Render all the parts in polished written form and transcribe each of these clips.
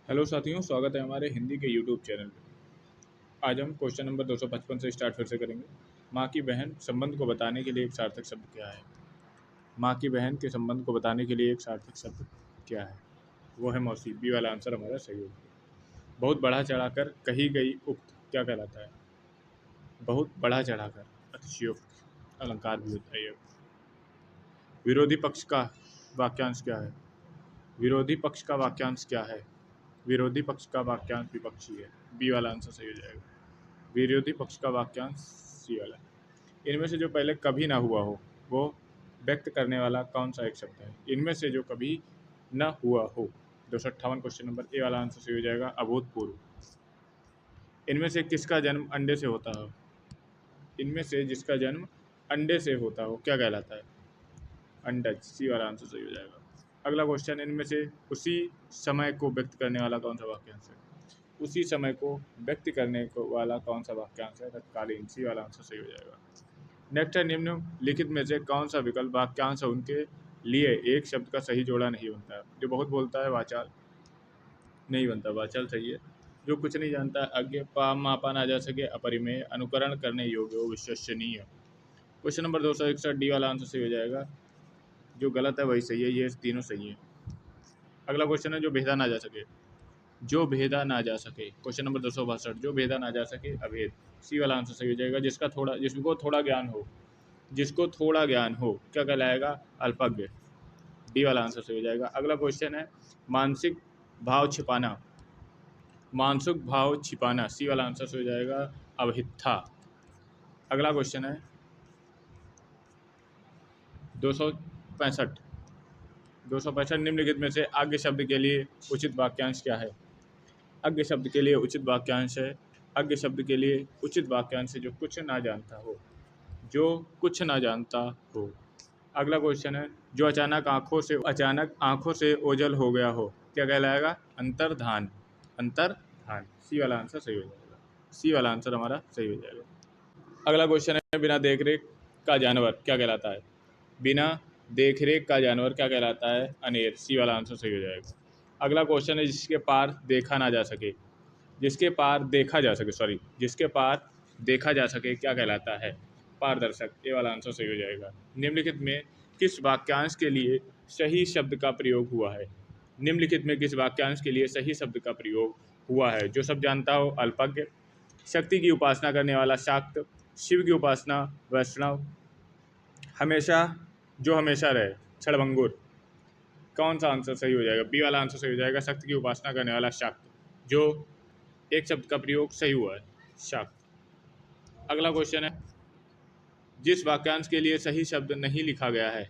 Hello साथियों, स्वागत है हमारे हिंदी के यूट्यूब चैनल पे। आज हम क्वेश्चन नंबर 255 से स्टार्ट फिर से करेंगे। माँ की बहन संबंध को बताने के लिए एक सार्थक शब्द क्या है? माँ की बहन के संबंध को बताने के लिए एक सार्थक शब्द क्या है? वो है मौसी। बी वाला आंसर हमारा सही होगा। बहुत बढ़ा चढ़ाकर कही गई उक्त क्या कहलाता है? बहुत बढ़ा चढ़ाकर अतिशयोक्त अलंकार भी होता है ये। विरोधी पक्ष का वाक्यांश क्या है? विरोधी पक्ष का वाक्यांश क्या है? विरोधी पक्ष का वाक्यांश विपक्षी है। बी वाला आंसर सही हो जाएगा। विरोधी पक्ष का वाक्यांश सी वाला। इनमें से जो पहले कभी ना हुआ हो वो व्यक्त करने वाला कौन सा एक शब्द है? इनमें से जो कभी न हुआ हो। 258 क्वेश्चन नंबर ए वाला आंसर सही हो जाएगा, अभूतपूर्व। इनमें से किसका जन्म अंडे से होता हो? इनमें से जिसका जन्म अंडे से होता हो क्या कहलाता है? अंडज। सी वाला आंसर सही हो जाएगा। अगला क्वेश्चन, इनमें से उसी समय को व्यक्त करने वाला कौन सा वाक्यांश है? उसी समय को व्यक्त करने को वाला कौन सा वाक्यांश है? तत्कालीन। सी वाला आंसर सही हो जाएगा। नेक्स्ट है, निम्नलिखित में से कौन सा विकल्प वाक्यांश है उनके लिए एक शब्द का सही जोड़ा नहीं बनता है? जो बहुत बोलता है वाचाल नहीं बनता, वाचाल सही है। जो कुछ नहीं जानता, अज्ञ, मापा ना जा सके, अपरिमेय, अनुकरण करने योग्य हो, विश्वसनीय। क्वेश्चन नंबर 261 डी वाला आंसर सही हो जाएगा। जो गलत है वही सही है, ये तीनों सही है। अगला क्वेश्चन है, जो भेदा ना जा सके। जो भेदा ना जा सके, क्वेश्चन नंबर 262, जो भेदा ना जा सके, अभेद। सी वाला आंसर सही हो जाएगा। जिसको थोड़ा ज्ञान हो, जिसको थोड़ा ज्ञान हो क्या कहलाएगा? अल्पज्ञ। डी वाला आंसर सही हो जाएगा। अगला क्वेश्चन है, मानसिक भाव छिपाना। मानसिक भाव छिपाना। सी वाला आंसर सही हो जाएगा, अभिथा। अगला क्वेश्चन है 265। 265, निम्नलिखित में से आज्ञ शब्द के लिए उचित वाक्यांश क्या है? अज्ञ शब्द के लिए उचित वाक्यांश है, अज्ञ शब्द के लिए उचित वाक्यांश है जो कुछ ना जानता हो। जो कुछ ना जानता हो। अगला क्वेश्चन है, जो अचानक आंखों से ओझल हो गया हो क्या कहलाएगा? अंतर्धान। अंतर्धान। सी वाला आंसर सही हो जाएगा। सी वाला आंसर हमारा सही हो जाएगा। अगला क्वेश्चन है, बिना देखरेख का जानवर क्या कहलाता है? बिना देखरेख का जानवर क्या कहलाता है? अनेर। सी वाला आंसर सही हो जाएगा। अगला क्वेश्चन है, जिसके पार देखा ना जा सके। जिसके पार देखा जा सके, सॉरी, जिसके पार देखा जा सके क्या कहलाता है? पारदर्शक। ये वाला आंसर सही हो जाएगा। निम्नलिखित में किस वाक्यांश के लिए सही शब्द का प्रयोग हुआ है? निम्नलिखित में किस वाक्यांश के लिए सही शब्द का प्रयोग हुआ है? जो सब जानता हो, अल्पज्ञ। शक्ति की उपासना करने वाला, शाक्त। शिव की उपासना, वैष्णव। हमेशा, जो हमेशा रहे, क्षणभंगुर। कौन सा आंसर सही हो जाएगा? बी वाला आंसर सही हो जाएगा। शक्ति की उपासना करने वाला, शाक्त। जो एक शब्द का प्रयोग सही हुआ है, शाक्त। अगला क्वेश्चन है, जिस वाक्यांश के लिए सही शब्द नहीं लिखा गया है।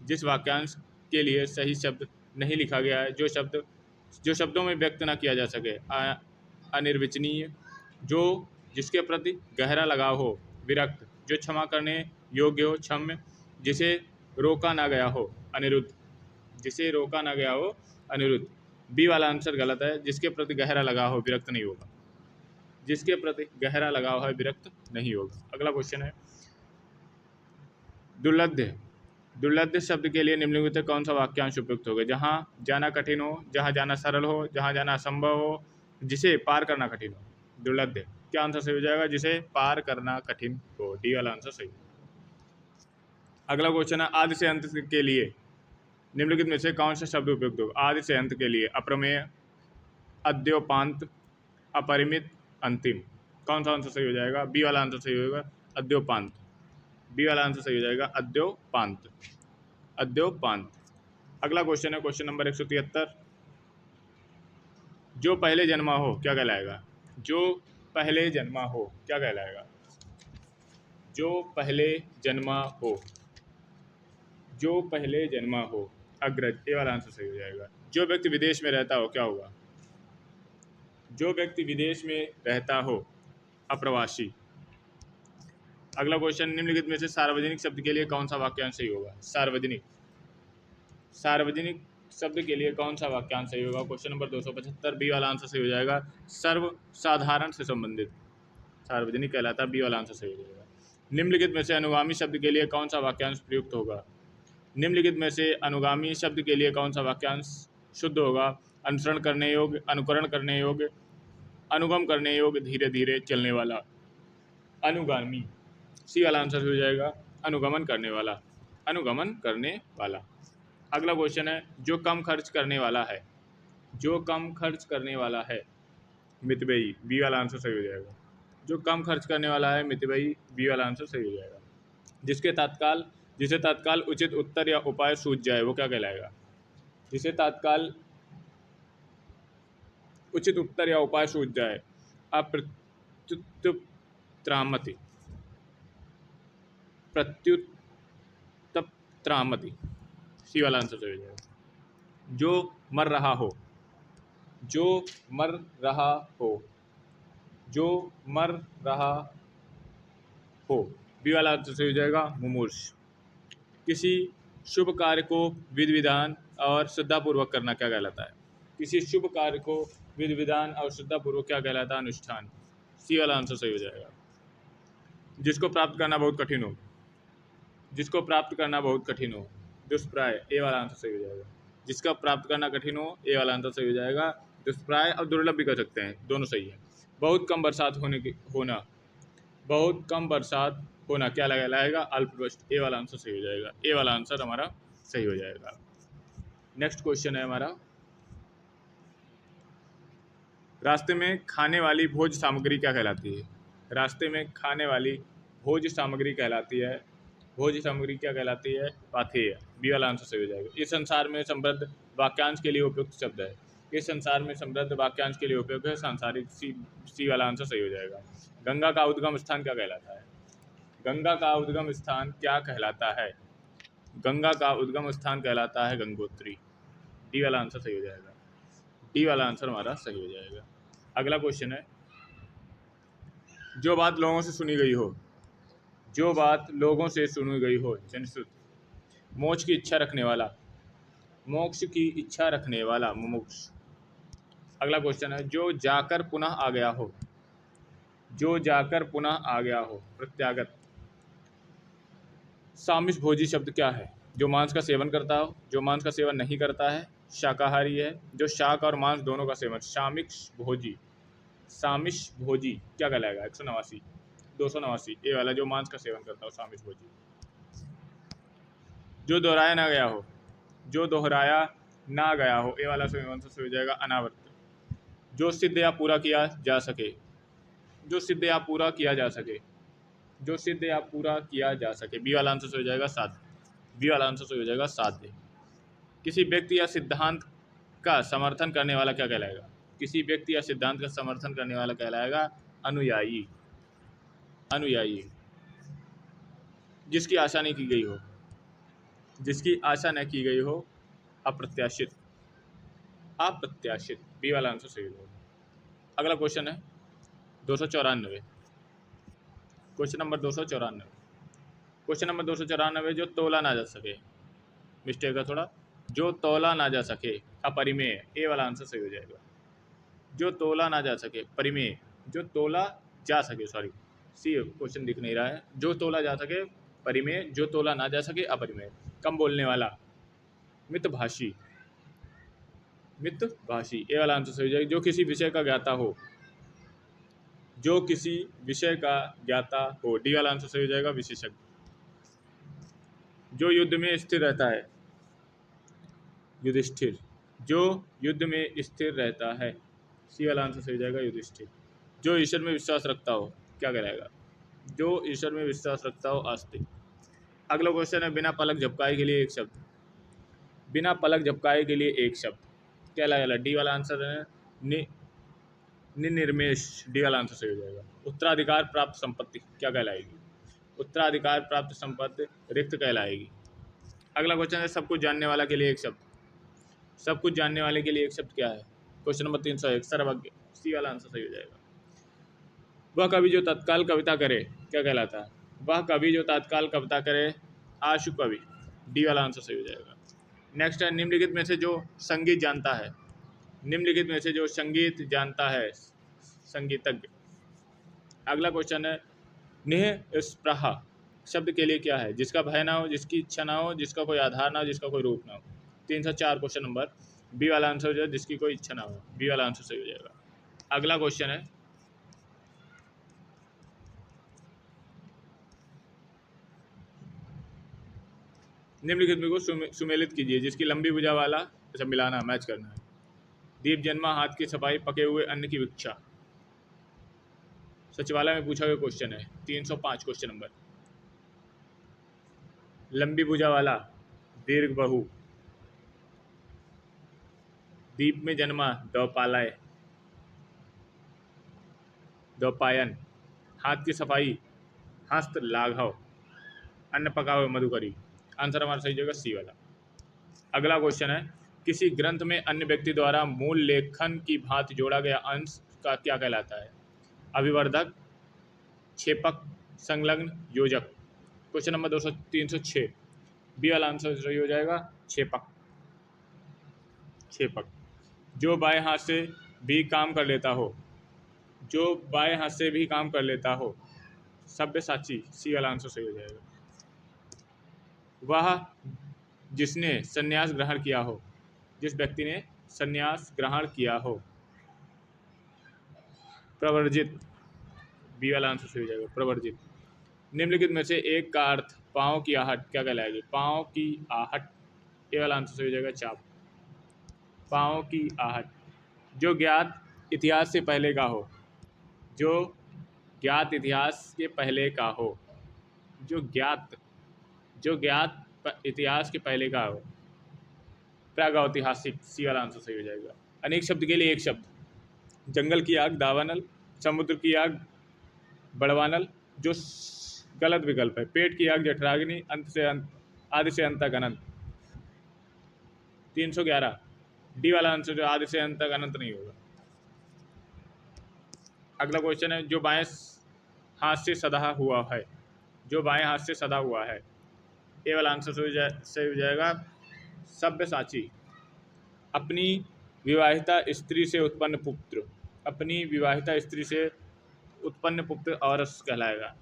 जिस वाक्यांश के लिए सही शब्द नहीं लिखा गया है, जो शब्दों में व्यक्त ना किया जा सके, अनिर्वचनीय। जो जिसके प्रति गहरा लगाव हो, विरक्त। जो क्षमा करने योग्य हो, क्षम्य। जिसे रोका ना गया हो, अनिरुद्ध। जिसे रोका ना गया हो, अनिरुद्ध। बी वाला आंसर गलत है। जिसके प्रति गहरा लगाव हो, विरक्त नहीं होगा। जिसके प्रति गहरा लगाव है, विरक्त नहीं होगा। अगला क्वेश्चन है, दुर्लभ। दुर्लभ शब्द के लिए निम्नलिखित में कौन सा वाक्यांश उपयुक्त होगा? जहाँ जाना कठिन हो, जहाँ जाना सरल हो, जहाँ जाना असंभव हो, जिसे पार करना कठिन हो। दुर्लभ। क्या आंसर सही हो जाएगा? जिसे पार करना कठिन हो। डी वाला आंसर सही। अगला क्वेश्चन है, आदि से अंत के लिए निम्नलिखित में से कौन सा शब्द उपयुक्त होगा? आदि से अंत के लिए अप्रमेय, अद्योपांत, अपरिमित, अंतिम। कौन सा आंसर सही हो जाएगा? बी वाला आंसर सही होगा, अद्योपांत। बी वाला आंसर सही हो जाएगा, अद्योपांत। अद्योपांत। अगला क्वेश्चन है, क्वेश्चन नंबर 173। जो पहले जन्मा हो क्या कहलाएगा? जो पहले जन्मा हो क्या कहलाएगा? जो पहले जन्मा हो। जो पहले जन्मा हो, अग्रज। ये वाला आंसर सही हो जाएगा। जो व्यक्ति विदेश में रहता हो क्या होगा? जो व्यक्ति विदेश में रहता हो, अप्रवासी। अगला क्वेश्चन, निम्नलिखित में से सार्वजनिक शब्द के लिए कौन सा वाक्यांश सही होगा? सार्वजनिक। सार्वजनिक शब्द के लिए कौन सा वाक्यांश सही होगा? क्वेश्चन नंबर 275, बी वाला आंसर सही हो जाएगा। सर्वसाधारण से संबंधित, सार्वजनिक कहलाता है। बी वाला आंसर सही हो जाएगा। निम्नलिखित में से अनुगामी शब्द के लिए कौन सा वाक्यांश प्रयुक्त होगा? निम्नलिखित में से अनुगामी शब्द के लिए कौन सा वाक्यांश शुद्ध होगा? अनुसरण करने योग्य, अनुकरण करने योग्य, अनुगम करने योग्य, धीरे धीरे चलने वाला, अनुगामी। सी वाला आंसर हो जाएगा अनुगमन करने वाला, अनुगमन करने वाला। अगला क्वेश्चन है जो कम खर्च करने वाला है, जो कम खर्च करने वाला है, मितव्ययी। बी वाला आंसर सही हो जाएगा। जो कम खर्च करने वाला है मितव्ययी, बी वाला आंसर सही हो जाएगा। जिसे तत्काल उचित उत्तर या उपाय सूझ जाए वो क्या कहलाएगा? जिसे तत्काल उचित उत्तर या उपाय सूझ जाए, अप्रत्युत्तरामति, प्रत्युत्तरामति। सी वाला आंसर सही हो जाएगा। जो मर रहा हो, जो मर रहा हो, जो मर रहा हो, बी वाला आंसर सही हो जाएगा मुमूर्ष। किसी शुभ कार्य को विधि विधान और श्रद्धापूर्वक करना क्या कहलाता है? किसी शुभ कार्य को विधि विधान और श्रद्धापूर्वक क्या कहलाता है? अनुष्ठान। सी वाला आंसर सही हो जाएगा। जिसको प्राप्त करना बहुत कठिन हो, जिसको प्राप्त करना बहुत कठिन हो, दुष्प्राय। ए वाला आंसर सही हो जाएगा। जिसका प्राप्त करना कठिन हो, ए वाला आंसर सही हो जाएगा। दुष्प्राय और दुर्लभ भी कर सकते हैं, दोनों सही है। बहुत कम बरसात होना, बहुत कम बरसात होना क्या लगाएगा? अल्पवृष्टि। ए वाला आंसर सही हो जाएगा। ए वाला आंसर हमारा सही हो जाएगा। नेक्स्ट क्वेश्चन है हमारा, रास्ते में खाने वाली भोज्य सामग्री क्या कहलाती है? रास्ते में खाने वाली भोज्य सामग्री कहलाती है, भोज्य सामग्री क्या कहलाती है? पाथेय। बी वाला आंसर सही हो जाएगा। इस संसार में समृद्ध वाक्यांश के लिए उपयुक्त शब्द है, इस संसार में समृद्ध वाक्यांश के लिए उपयुक्त है सांसारिक। सी वाला आंसर सही हो जाएगा। गंगा का उद्गम स्थान क्या कहलाता है? गंगा का उद्गम स्थान क्या कहलाता है? गंगा का उद्गम स्थान कहलाता है गंगोत्री। डी वाला आंसर सही हो जाएगा। डी वाला आंसर हमारा सही हो जाएगा। अगला क्वेश्चन है, जो बात लोगों से सुनी गई हो, जो बात लोगों से सुनी गई हो, जनश्रुत। मोक्ष की इच्छा रखने वाला, मोक्ष की इच्छा रखने वाला, मुमुक्ष। अगला क्वेश्चन है, जो जाकर पुनः आ गया हो, जो जाकर पुनः आ गया हो, प्रत्यागत। सामिष भोजी शब्द क्या है? जो मांस का सेवन करता हो, जो मांस का सेवन नहीं करता है, शाकाहारी है, जो शाक और मांस दोनों का सेवन, सामिष भोजी। सामिष भोजी क्या कहलाएगा? 189, 289। ए वाला जो मांस का सेवन करता हो, सामिष भोजी। जो दोहराया ना गया हो, जो दोहराया ना गया हो, ए वाला सही आंसर हो जाएगा अनावर्त। जो सिद्ध या पूरा किया जा सके, जो सिद्ध या पूरा किया जा सके, जो सिद्ध या पूरा किया जा सके, बी वाला आंसर हो जाएगा साध्य। बी वाला आंसर हो जाएगा साध्य। किसी व्यक्ति या सिद्धांत का समर्थन करने वाला क्या कहलाएगा? किसी व्यक्ति या सिद्धांत का समर्थन करने वाला कहलाएगा अनुयायी। अनुयायी। जिसकी आशा नहीं की गई हो, जिसकी आशा न की गई हो, अप्रत्याशित। अप्रत्याशित। बी वाला आंसर सही होगा। अगला क्वेश्चन है 294, क्वेश्चन नंबर 294। क्वेश्चन नंबर 294, जो तोला ना जा सके, मिस्टेक है थोड़ा, जो तोला ना जा सके, अपरिमेय। ए वाला आंसर सही हो जाएगा। जो तोला ना जा सके, परिमेय। जो तोला जा सके, सॉरी सी क्वेश्चन दिख नहीं रहा है। जो तोला जा सके परिमेय, जो तोला ना जा सके अपरिमेय। कम बोलने वाला, मितभाषी। मितभाषी। ए वाला आंसर सही हो जाएगा। जो किसी विषय का ज्ञाता हो, जो किसी विषय का ज्ञाता हो, डी वाला आंसर सही हो जाएगा विशेषज्ञ। जो युद्ध में स्थिर रहता है, युधिष्ठिर। जो युद्ध में स्थिर रहता है, सी वाला आंसर सही हो जाएगा युधिष्ठिर। जो ईश्वर में विश्वास रखता हो, क्या कहलाएगा? जो ईश्वर में विश्वास रखता हो, आस्तिक। अगला क्वेश्चन है, बिना पलक झपकाए के लिए एक शब्द, बिना पलक झपकाए के लिए एक शब्द क्या लगेगा? डी वाला आंसर है निर्मेश। डी वाला आंसर सही हो जाएगा। उत्तराधिकार प्राप्त संपत्ति क्या कहलाएगी? उत्तराधिकार प्राप्त संपत्ति रिक्त कहलाएगी। अगला क्वेश्चन है, सब कुछ जानने वाला के लिए एक शब्द, सब कुछ जानने वाले के लिए एक शब्द क्या है? क्वेश्चन नंबर 301, सर्वज्ञ। सी वाला आंसर सही हो जाएगा। वह कवि जो तत्काल कविता करे क्या कहलाता है? वह कवि जो तत्काल कविता करे, आशु कवि। डी वाला आंसर सही हो जाएगा। नेक्स्ट है, निम्नलिखित में से जो संगीत जानता है, निम्नलिखित में से जो संगीत जानता है, संगीतज्ञ। अगला क्वेश्चन है, निःस्पृहा शब्द के लिए क्या है? जिसका भय ना हो, जिसकी इच्छा ना हो, जिसका कोई आधार ना हो, जिसका कोई रूप ना हो। 304 क्वेश्चन नंबर। बी वाला आंसर हो जाएगा जिसकी कोई इच्छा ना हो, बी वाला आंसर सही हो जाएगा। अगला क्वेश्चन है, निम्नलिखित में को सुमेलित कीजिए जिसकी लंबी भुजा वाला, अच्छा मिलाना मैच करना है। दीप जन्मा, हाथ की सफाई, पके हुए अन्न की भिक्षा। सचिवालय में पूछा हुआ क्वेश्चन है, 305 क्वेश्चन नंबर। लंबी भुजा वाला, दीर्घ बहु। दीप में जन्मा, द्वपालय द्वपायन। हाथ की सफाई, हस्त लाघव। अन्न पका हुआ, मधुकरी। आंसर हमारा सही जगह सी वाला। अगला क्वेश्चन है, किसी ग्रंथ में अन्य व्यक्ति द्वारा मूल लेखन की भांति जोड़ा गया अंश का क्या कहलाता है? अभिवर्धक, छेपक, संलग्न, योजक। क्वेश्चन नंबर 306, बी वाला आंसर सही हो जाएगा, छेपक। छेपक जो बाएं हाथ से भी काम कर लेता हो, जो बाएं हाथ से भी काम कर लेता हो। सब्यसाची, सी वाला आंसर सही हो जाएगा। वह जिसने संन्यास ग्रहण किया हो, जिस व्यक्ति ने संन्यास ग्रहण किया हो। प्रवर्जित, बी वाला आंसर सही हो जाएगा, प्रवर्जित। निम्नलिखित में से एक का अर्थ पाँव की आहट क्या कहलाएगी? पाँव की आहट, ए वाला आंसर सही हो जाएगा, चाप। पाँव की आहट जो ज्ञात इतिहास से पहले का हो, जो ज्ञात इतिहास के पहले का हो, जो ज्ञात इतिहास के पहले का हो। प्रागैतिहासिक, सी वाला आंसर सही हो जाएगा। अनेक शब्द के लिए एक शब्द, जंगल की आग, दावानल। समुद्र की आग, बड़वानल, जो गलत विकल्प है। पेट की आग, जठराग्नि। अंत से अंत, आदि से अंत तक अनंत। 311, डी वाला आंसर जो आदि से अंत तक अनंत नहीं होगा। अगला क्वेश्चन है, जो बाएं हाथ से सदा हुआ है, जो बाएं हाथ से सदा हुआ है। ए वाला आंसर सही हो जाएगा, सब्यसाची। अपनी विवाहिता स्त्री से उत्पन्न पुत्र, अपनी विवाहिता स्त्री से उत्पन्न पुत्र औरस कहलाएगा।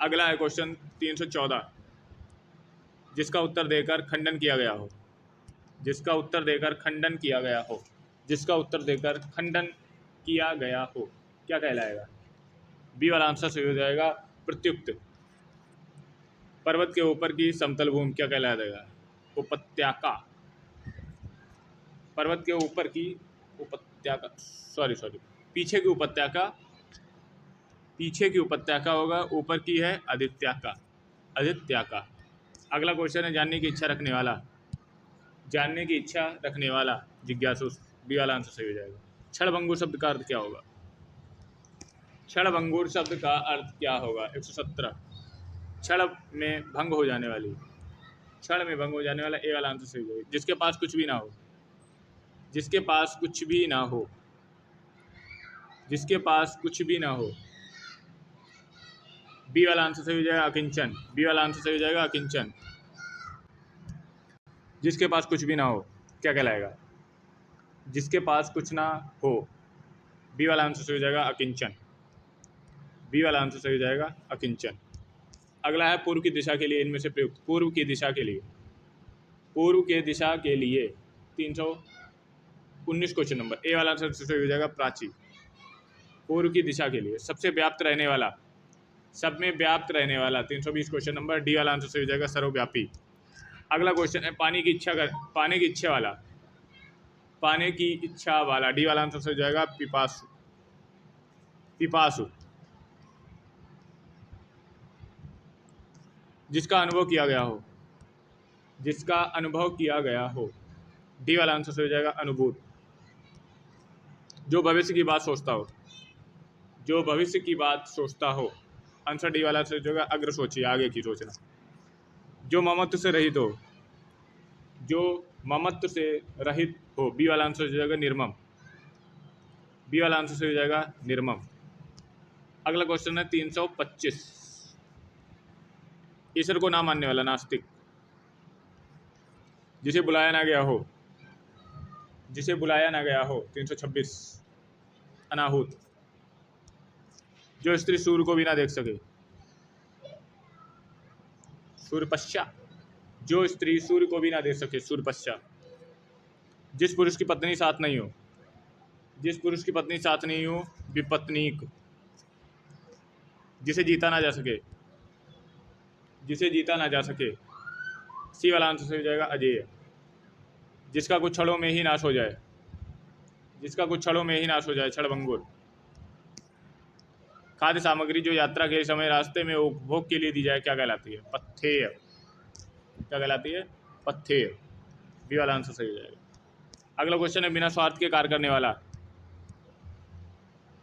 अगला है क्वेश्चन 314, जिसका उत्तर देकर खंडन किया गया हो, जिसका उत्तर देकर खंडन किया गया हो, जिसका उत्तर देकर खंडन किया गया हो, क्या कहलाएगा? बी वाला आंसर सही हो जाएगा, प्रत्युक्त। पर्वत के ऊपर की समतल भूमि क्या कहलाएगा? उपत्यका। पर्वत के ऊपर की उपत्यका, सॉरी पीछे की उपत्यका, पीछे की उपत्यका होगा, ऊपर की है आदित्याका, आदित्याका। अगला क्वेश्चन है, जानने की इच्छा रखने वाला, जानने की इच्छा रखने वाला, जिज्ञासु, बी वाला आंसर सही हो जाएगा। क्षणभंगुर शब्द का अर्थ क्या होगा? क्षणभंगुर शब्द का अर्थ क्या होगा? 117, क्षण में भंग हो जाने वाली, क्षण में भंग हो जाने वाला, ए वाला आंसर सही हो जाएगा। जिसके पास कुछ भी ना हो, जिसके पास कुछ भी ना हो, जिसके पास कुछ भी ना हो। बी वाला आंसर सही हो जाएगा, अकिंचन। बी वाला आंसर सही हो जाएगा, अकिंचन। जिसके पास कुछ भी ना हो क्या कहलाएगा? जिसके पास कुछ ना हो, बी वाला आंसर सही हो जाएगा, अकिंचन। बी वाला आंसर सही हो जाएगा, अकिंचन। अगला है, पूर्व की दिशा के लिए इनमें से प्रयुक्त। पूर्व की दिशा के लिए, पूर्व के दिशा के लिए 319 क्वेश्चन नंबर, ए वाला आंसर सही हो जाएगा, प्राची। पूर्व की दिशा के लिए सबसे व्याप्त रहने वाला, सब में व्याप्त रहने वाला, 320 क्वेश्चन नंबर, डी वाला आंसर सही हो जाएगा, सर्वव्यापी। अगला क्वेश्चन है, पानी की इच्छा वाला, पाने की इच्छा वाला, डी वाला आंसर सही हो जाएगा, पिपासु, पिपासु। जिसका अनुभव किया गया हो, जिसका अनुभव किया गया हो, डी वाला आंसर सही हो जाएगा, अनुभूत। जो भविष्य की बात सोचता हो, जो भविष्य की बात सोचता हो, आंसर डी वाला सही हो जाएगा, अग्र सोची, आगे की सोचना। जो ममत्व से रहित हो, जो ममत्व से रहित हो, बी वाला आंसर हो जाएगा, निर्मम। बी वाला आंसर सही हो जाएगा, निर्मम। अगला क्वेश्चन है 325, ईश्वर को ना मानने वाला, नास्तिक। जिसे बुलाया ना गया हो, जिसे बुलाया ना गया हो, 326, अनाहुत। जो स्त्री सूर्य को भी ना देख सके, सूर्यपश्चा। जो स्त्री सूर्य को भी ना देख सके, सूर्यपश्चा। जिस पुरुष की पत्नी साथ नहीं हो, जिस पुरुष की पत्नी साथ नहीं हो, विपत्नीक। जिसे जीता ना जा सके, जिसे जीता ना जा सके, सी वाला आंसर सही हो जाएगा अजेय। जिसका कुछ क्षणों में ही नाश हो जाए, जिसका कुछ क्षणों में ही नाश हो जाए, क्षणभंगुर। खाद्य सामग्री जो यात्रा के समय रास्ते में उपभोग के लिए दी जाए क्या कहलाती है? पथ्येय। क्या कहलाती है? पथ्येय। बी वाला आंसर सही हो जाएगा। अगला क्वेश्चन है बिना स्वार्थ के कार्य करने वाला,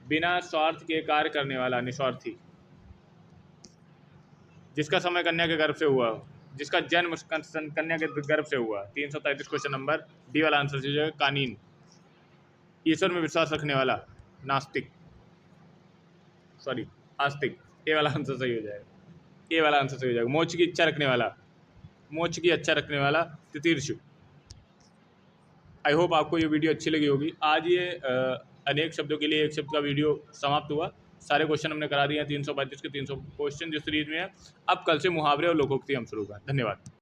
बिना स्वार्थ के कार्य करने वाला, निस्वार्थी। जिसका समय कन्या के गर्भ से हुआ, जिसका जन्म कन्या के गर्भ से हुआ। 333 क्वेश्चन नंबर, डी वाला आंसर सही हो जाएगा, कानीन। ईश्वर में विश्वास रखने वाला, नास्तिक, सॉरी आस्तिक। ए वाला आंसर सही हो जाएगा, ए वाला आंसर सही हो जाएगा। मोक्ष की इच्छा रखने वाला, मोक्ष की इच्छा रखने वाला, तितीर्षु। आई होप आपको ये वीडियो अच्छी लगी होगी। आज ये अनेक शब्दों के लिए एक शब्द का वीडियो समाप्त हुआ। सारे क्वेश्चन हमने करा दिए हैं 335 के 300 क्वेश्चन जो सीरीज में है। अब कल से मुहावरे और लोकोक्ति हम शुरू करें। धन्यवाद।